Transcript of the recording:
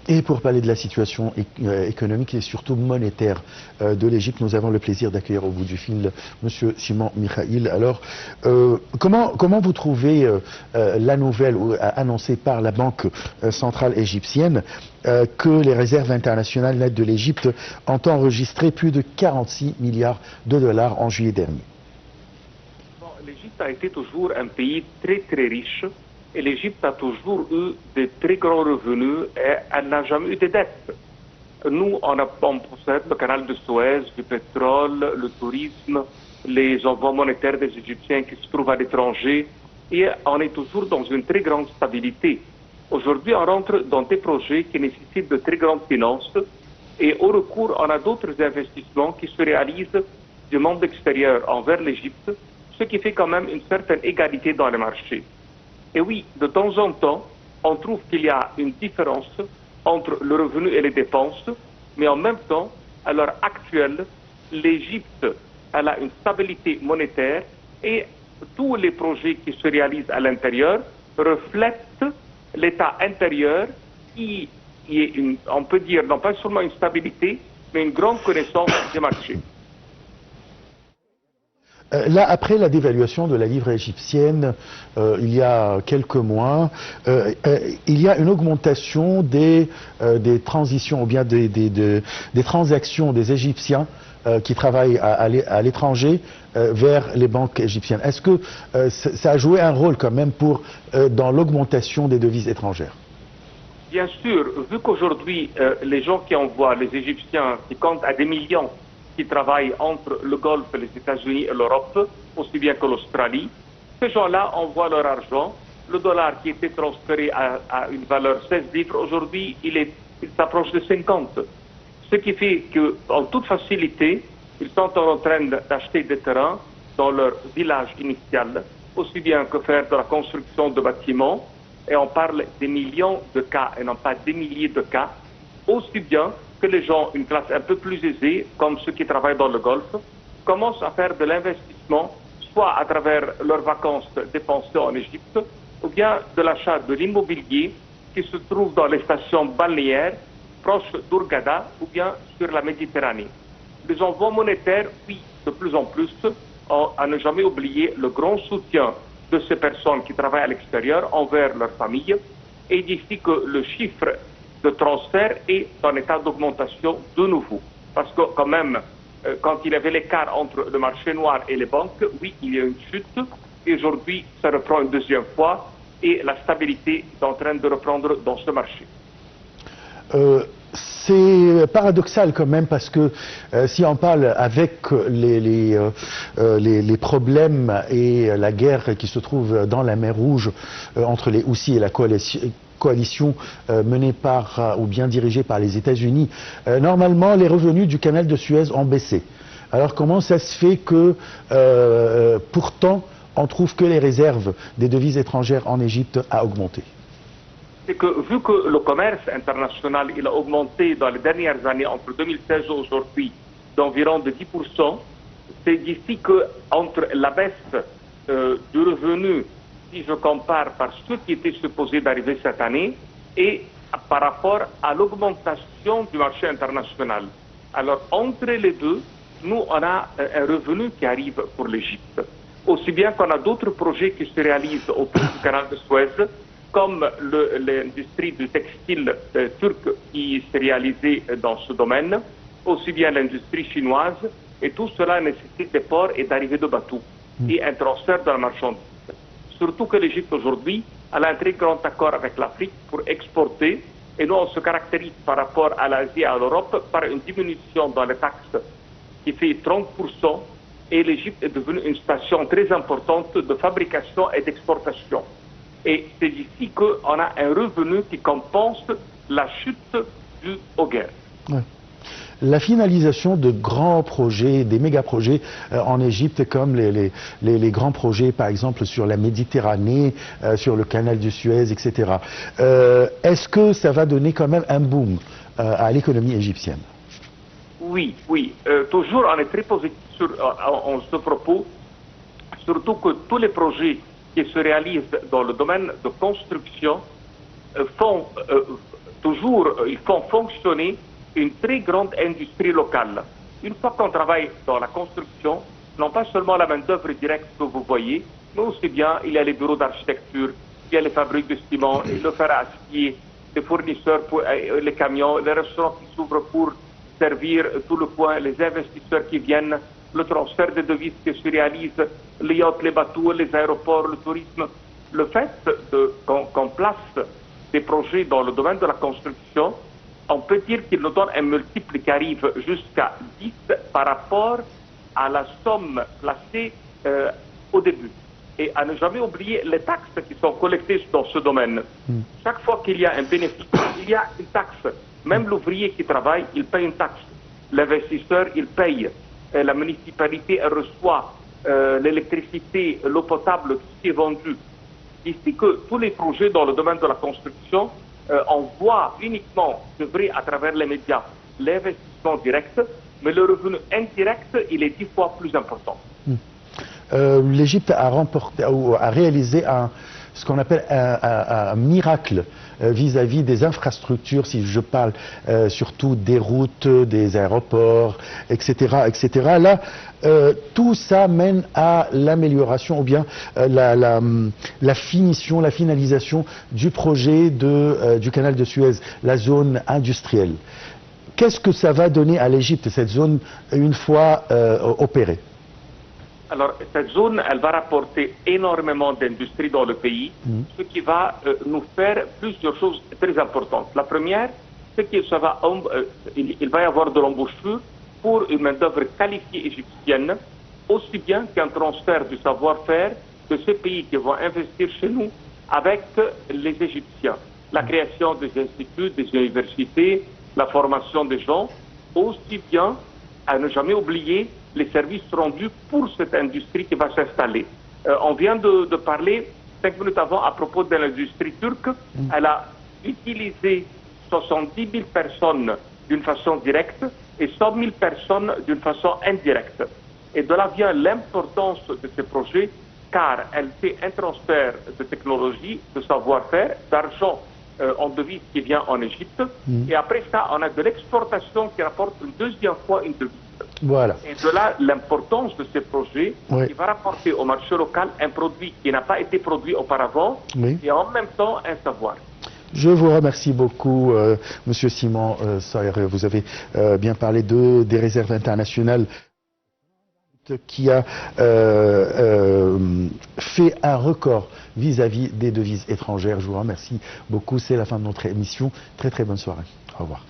Et pour parler de la situation économique et surtout monétaire de l'Égypte, nous avons le plaisir d'accueillir au bout du fil M. Simon Mikhaïl. Alors, comment vous trouvez la nouvelle annoncée par la Banque centrale égyptienne que les réserves internationales nettes de l'Égypte ont enregistré plus de 46 milliards de dollars en juillet dernier? L'Égypte a été toujours un pays très très riche. Et l'Égypte a toujours eu de très grands revenus et elle n'a jamais eu de dettes. Nous, on possède le canal de Suez, du pétrole, le tourisme, les envois monétaires des Égyptiens qui se trouvent à l'étranger et on est toujours dans une très grande stabilité. Aujourd'hui, on rentre dans des projets qui nécessitent de très grandes finances et au recours, on a d'autres investissements qui se réalisent du monde extérieur envers l'Égypte, ce qui fait quand même une certaine égalité dans les marchés. Et oui, de temps en temps, on trouve qu'il y a une différence entre le revenu et les dépenses, mais en même temps, à l'heure actuelle, l'Égypte a une stabilité monétaire et tous les projets qui se réalisent à l'intérieur reflètent l'état intérieur qui est, on peut dire, non pas seulement une stabilité, mais une grande connaissance des marchés. Là, après la dévaluation de la livre égyptienne, il y a quelques mois, il y a une augmentation des transitions ou bien des transactions des Égyptiens qui travaillent à l'étranger vers les banques égyptiennes. Est-ce que ça a joué un rôle quand même dans l'augmentation des devises étrangères? Bien sûr, vu qu'aujourd'hui, les gens qui envoient, les Égyptiens, qui comptent à des millions, qui travaillent entre le Golfe, les États-Unis et l'Europe, aussi bien que l'Australie. Ces gens-là envoient leur argent. Le dollar qui était transféré à une valeur 16 livres, aujourd'hui, il s'approche de 50. Ce qui fait qu'en toute facilité, ils sont en train d'acheter des terrains dans leur village initial, aussi bien que faire de la construction de bâtiments. Et on parle des millions de cas et non pas des milliers de cas, aussi bien que les gens, une classe un peu plus aisée, comme ceux qui travaillent dans le Golfe, commencent à faire de l'investissement, soit à travers leurs vacances dépensées en Égypte, ou bien de l'achat de l'immobilier qui se trouve dans les stations balnéaires, proches d'Hurghada, ou bien sur la Méditerranée. Les envois monétaires, oui, de plus en plus, à ne jamais oublier le grand soutien de ces personnes qui travaillent à l'extérieur envers leur famille, et d'ici que le chiffre de transfert est en état d'augmentation de nouveau. Parce que quand même, quand il y avait l'écart entre le marché noir et les banques, oui, il y a une chute. Et aujourd'hui, ça reprend une deuxième fois et la stabilité est en train de reprendre dans ce marché. C'est paradoxal quand même parce que si on parle avec les problèmes et la guerre qui se trouve dans la mer Rouge entre les Houthis et la coalition menée par ou bien dirigée par les États-Unis, normalement les revenus du canal de Suez ont baissé. Alors comment ça se fait que pourtant on trouve que les réserves des devises étrangères en Égypte a augmenté? C'est que vu que le commerce international il a augmenté dans les dernières années entre 2016 et aujourd'hui d'environ de 10%, c'est d'ici que entre la baisse du revenu, si je compare par ce qui était supposé d'arriver cette année, et par rapport à l'augmentation du marché international. Alors entre les deux, nous on a un revenu qui arrive pour l'Égypte. Aussi bien qu'on a d'autres projets qui se réalisent autour du canal de Suez, comme l'industrie du textile turc qui s'est réalisée dans ce domaine, aussi bien l'industrie chinoise, et tout cela nécessite des ports et d'arrivée de bateaux et un transfert de la marchandise. Surtout que l'Égypte aujourd'hui a un très grand accord avec l'Afrique pour exporter, et nous on se caractérise par rapport à l'Asie et à l'Europe par une diminution dans les taxes qui fait 30%, et l'Égypte est devenue une station très importante de fabrication et d'exportation. Et c'est ici qu'on a un revenu qui compense la chute du guerre. Ouais. La finalisation de grands projets, des méga-projets en Égypte, comme les grands projets, par exemple, sur la Méditerranée, sur le canal du Suez, etc. Est-ce que ça va donner quand même un boom à l'économie égyptienne? Oui, oui. Toujours, on est très positif en ce propos, surtout que tous les projets qui se réalisent dans le domaine de construction toujours, ils font fonctionner une très grande industrie locale. Une fois qu'on travaille dans la construction, non pas seulement la main-d'œuvre directe que vous voyez, mais aussi bien il y a les bureaux d'architecture, il y a les fabriques de ciment, le fer à acier, les fournisseurs pour les camions, les restaurants qui s'ouvrent pour servir tout le coin, les investisseurs qui viennent, le transfert de devises qui se réalise, les yachts, les bateaux, les aéroports, le tourisme. Le fait qu'on place des projets dans le domaine de la construction, on peut dire qu'il nous donne un multiple qui arrive jusqu'à 10 par rapport à la somme placée au début. Et à ne jamais oublier les taxes qui sont collectées dans ce domaine. Chaque fois qu'il y a un bénéfice, il y a une taxe. Même l'ouvrier qui travaille, il paye une taxe. L'investisseur, il paye. La municipalité, elle reçoit l'électricité, l'eau potable, tout ce qui est vendu. Ici que tous les projets dans le domaine de la construction, on voit uniquement, c'est vrai, à travers les médias, l'investissement direct, mais le revenu indirect, il est 10 fois plus important. L'Égypte a réalisé ce qu'on appelle un miracle vis-à-vis des infrastructures, si je parle surtout des routes, des aéroports, etc. etc. Là, tout ça mène à l'amélioration ou bien la finition, la finalisation du projet du canal de Suez, la zone industrielle. Qu'est-ce que ça va donner à l'Égypte, cette zone, une fois opérée? Alors, cette zone, elle va rapporter énormément d'industrie dans le pays, ce qui va nous faire plusieurs choses très importantes. La première, c'est qu'il va y avoir de l'embauchure pour une main-d'œuvre qualifiée égyptienne, aussi bien qu'un transfert du savoir-faire de ces pays qui vont investir chez nous avec les Égyptiens. La création des instituts, des universités, la formation des gens, aussi bien, à ne jamais oublier, les services rendus pour cette industrie qui va s'installer. On vient de parler 5 minutes avant à propos de l'industrie turque. Elle a utilisé 70 000 personnes d'une façon directe et 100 000 personnes d'une façon indirecte. Et de là vient l'importance de ces projets, car elle fait un transfert de technologie, de savoir-faire, d'argent en devise qui vient en Égypte. Et après ça, on a de l'exportation qui rapporte une deuxième fois une devise. Voilà. Et de là, l'importance de ces projets qui va rapporter au marché local un produit qui n'a pas été produit auparavant et en même temps un savoir. Je vous remercie beaucoup, Monsieur Simon Soyer. Vous avez bien parlé des réserves internationales qui a fait un record vis-à-vis des devises étrangères. Je vous remercie beaucoup. C'est la fin de notre émission. Très très bonne soirée. Au revoir.